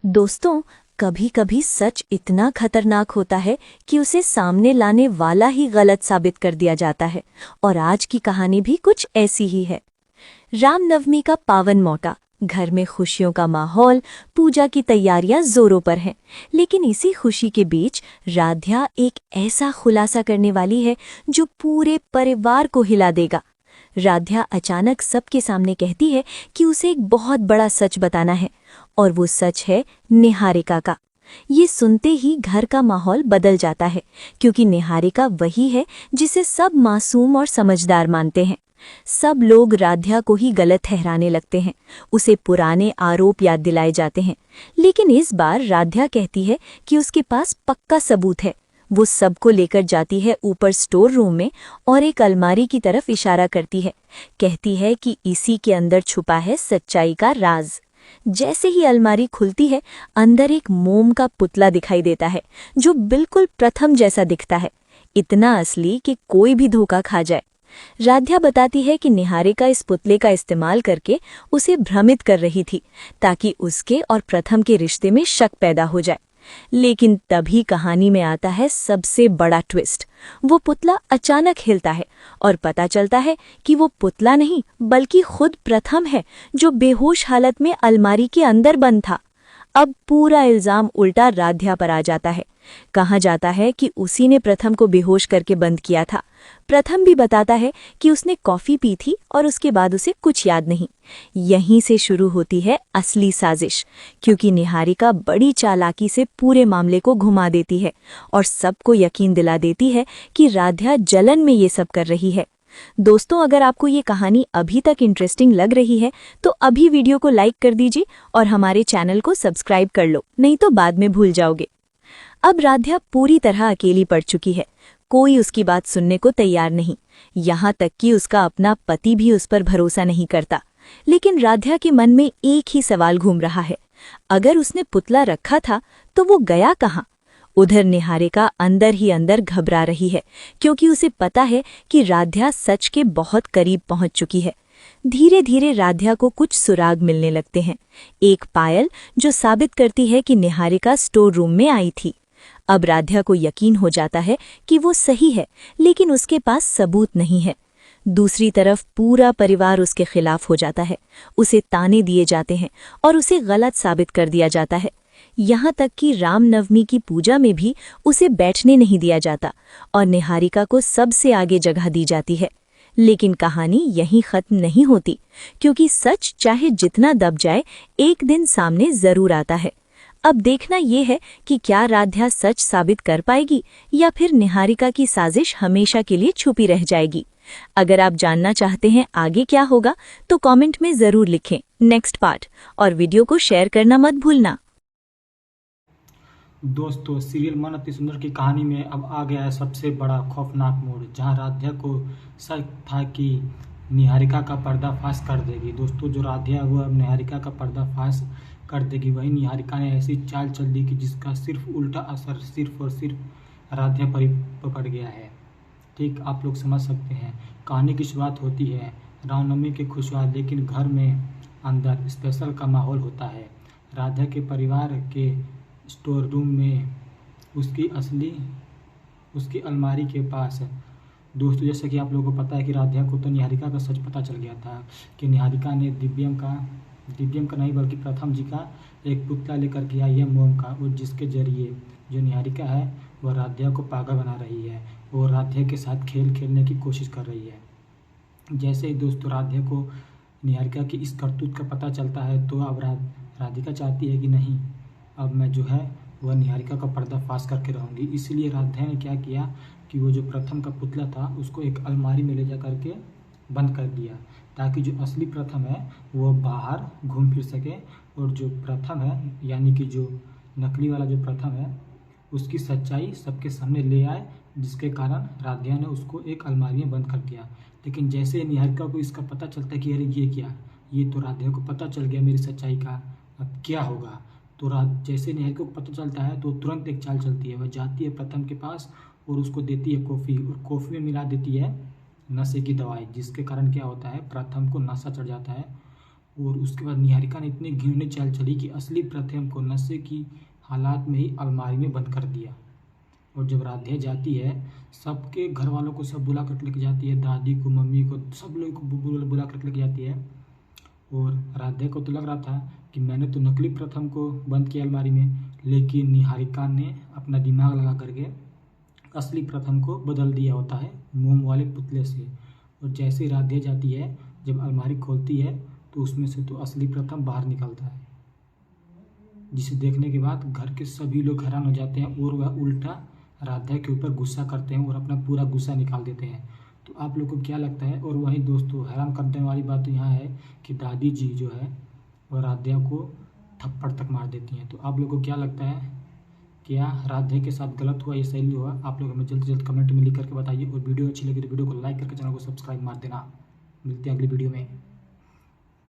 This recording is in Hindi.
दोस्तों, कभी कभी सच इतना खतरनाक होता है कि उसे सामने लाने वाला ही गलत साबित कर दिया जाता है। और आज की कहानी भी कुछ ऐसी ही है। रामनवमी का पावन मौका, घर में खुशियों का माहौल, पूजा की तैयारियां जोरों पर हैं। लेकिन इसी खुशी के बीच राध्या एक ऐसा खुलासा करने वाली है जो पूरे परिवार को हिला देगा। राध्या अचानक सबके सामने कहती है कि उसे एक बहुत बड़ा सच बताना है, और वो सच है निहारिका का। ये सुनते ही घर का माहौल बदल जाता है, क्योंकि निहारिका वही है जिसे सब मासूम और समझदार मानते हैं। सब लोग राध्या को ही गलत ठहराने लगते हैं, उसे पुराने आरोप याद दिलाए जाते हैं। लेकिन इस बार राध्या कहती है कि उसके पास पक्का सबूत है। वो सबको लेकर जाती है ऊपर स्टोर रूम में और एक अलमारी की तरफ इशारा करती है। कहती है कि इसी के अंदर छुपा है सच्चाई का राज। जैसे ही अलमारी खुलती है, अंदर एक मोम का पुतला दिखाई देता है, जो बिल्कुल प्रथम जैसा दिखता है, इतना असली कि कोई भी धोखा खा जाए। राध्या बताती है कि निहारिका इस पुतले का इस्तेमाल करके उसे भ्रमित कर रही थी, ताकि उसके और प्रथम के रिश्ते में शक पैदा हो जाए। लेकिन तभी कहानी में आता है सबसे बड़ा ट्विस्ट। वो पुतला अचानक हिलता है और पता चलता है कि वो पुतला नहीं बल्कि खुद प्रथम है, जो बेहोश हालत में अलमारी के अंदर बंद था। अब पूरा इल्जाम उल्टा राध्या पर आ जाता है। कहा जाता है कि उसी ने प्रथम को बेहोश करके बंद किया था। प्रथम भी बताता है कि उसने कॉफी पी थी और उसके बाद उसे कुछ याद नहीं। यहीं से शुरू होती है असली साजिश, क्योंकि निहारिका बड़ी चालाकी से पूरे मामले को घुमा देती है और सबको यकीन दिला देती है कि राध्या जलन में ये सब कर रही है। दोस्तों, अगर आपको ये कहानी अभी तक इंटरेस्टिंग लग रही है तो अभी वीडियो को लाइक कर दीजिए और हमारे चैनल को सब्सक्राइब कर लो, नहीं तो बाद में भूल जाओगे। अब राध्या पूरी तरह अकेली पड़ चुकी है। कोई उसकी बात सुनने को तैयार नहीं, यहाँ तक कि उसका अपना पति भी उस पर भरोसा नहीं करता। लेकिन राध्या के मन में एक ही सवाल घूम रहा है, अगर उसने पुतला रखा था तो वो गया कहाँ? उधर निहारिका अंदर ही अंदर घबरा रही है, क्योंकि उसे पता है कि राध्या सच के बहुत करीब पहुंच चुकी है। धीरे धीरे राध्या को कुछ सुराग मिलने लगते हैं। एक पायल जो साबित करती है कि निहारिका स्टोर रूम में आई थी। अब राध्या को यकीन हो जाता है कि वो सही है, लेकिन उसके पास सबूत नहीं है। दूसरी तरफ पूरा परिवार उसके खिलाफ हो जाता है। उसे ताने दिए जाते हैं और उसे गलत साबित कर दिया जाता है। यहाँ तक कि रामनवमी की पूजा में भी उसे बैठने नहीं दिया जाता और निहारिका को सबसे आगे जगह दी जाती है। लेकिन कहानी यहीं खत्म नहीं होती, क्योंकि सच चाहे जितना दब जाए, एक दिन सामने जरूर आता है। अब देखना यह है कि क्या राध्या सच साबित कर पाएगी या फिर निहारिका की साजिश हमेशा के लिए छुपी रह जाएगी। अगर आप जानना चाहते हैं आगे क्या होगा तो कमेंट में जरूर लिखें नेक्स्ट पार्ट, और वीडियो को शेयर करना मत भूलना। दोस्तों, सीरियल मन अति सुंदर की कहानी में अब आ गया है सबसे बड़ा खौफनाक मोड़, जहां राध्या को शक था कि निहारिका का पर्दाफाश कर देगी। दोस्तों, जो राध्या है वो अब निहारिका का पर्दाफाश कर देगी। वही निहारिका ने ऐसी चाल चल दी कि जिसका सिर्फ उल्टा असर सिर्फ और सिर्फ राध्या पर ही पड़ गया है। ठीक आप लोग समझ सकते हैं। कहानी की शुरुआत होती है रामनवमी के खुशहाल, लेकिन घर में अंदर स्पेशल का माहौल होता है। राध्या के परिवार के स्टोर रूम में उसकी अलमारी के पास। दोस्तों, जैसे कि आप लोगों को पता है कि राध्या को तो निहारिका का सच पता चल गया था कि निहारिका ने दिव्यम का नहीं बल्कि प्रथम जी का एक पुतला लेकर के आई है मोम का, और जिसके जरिए जो निहारिका है वह राध्या को पागल बना रही है और राध्या के साथ खेल खेलने की कोशिश कर रही है। जैसे ही दोस्तों राध्या को निहारिका की इस करतूत का पता चलता है तो अब राधिका चाहती है कि नहीं, अब मैं जो है वह निहारिका का पर्दाफाश करके रहूँगी। इसलिए राध्या ने क्या किया कि वो जो प्रथम का पुतला था उसको एक अलमारी में ले जा करके बंद कर दिया, ताकि जो असली प्रथम है वो बाहर घूम फिर सके, और जो प्रथम है यानी कि जो नकली वाला जो प्रथम है उसकी सच्चाई सबके सामने ले आए, जिसके कारण राध्या ने उसको एक अलमारी में बंद कर दिया। लेकिन जैसे निहारिका को इसका पता चलता है कि अरे ये क्या, ये तो राध्या को पता चल गया मेरी सच्चाई का, अब क्या होगा। तो जैसे निहारिका को पता चलता है तो तुरंत एक चाल चलती है। वह जाती है प्रथम के पास और उसको देती है कॉफ़ी, और कॉफ़ी में मिला देती है नशे की दवाई, जिसके कारण क्या होता है प्रथम को नशा चढ़ जाता है और उसके बाद निहारिका ने इतनी घिनौनी चाल चली कि असली प्रथम को नशे की हालात में ही अलमारी में बंद कर दिया। और जब राधे जाती है, सबके घर वालों को सब बुला कर लेके जाती है, दादी को, मम्मी को, सब लोग को बुला कर लेके जाती है। और राधे को तो लग रहा था कि मैंने तो नकली प्रथम को बंद किया अलमारी में, लेकिन निहारिका ने अपना दिमाग लगा करके असली प्रथम को बदल दिया होता है मोम वाले पुतले से। और जैसे ही राधे जाती है, जब अलमारी खोलती है तो उसमें से तो असली प्रथम बाहर निकलता है, जिसे देखने के बाद घर के सभी लोग हैरान हो जाते हैं और वह उल्टा राधा के ऊपर गुस्सा करते हैं और अपना पूरा गुस्सा निकाल देते हैं। तो आप लोग को क्या लगता है? और वहीं दोस्तों, हैरान करने वाली बात तो यहाँ है कि दादी जी जो है वह राधा को थप्पड़ तक मार देती हैं। तो आप लोग को क्या लगता है, क्या राधे के साथ गलत हुआ या सही हुआ? आप लोग हमें जल्द से जल्द कमेंट में लिख करके बताइए। और वीडियो अच्छी लगी तो वीडियो को लाइक करके चैनल को सब्सक्राइब मार देना। मिलते हैं अगली वीडियो में।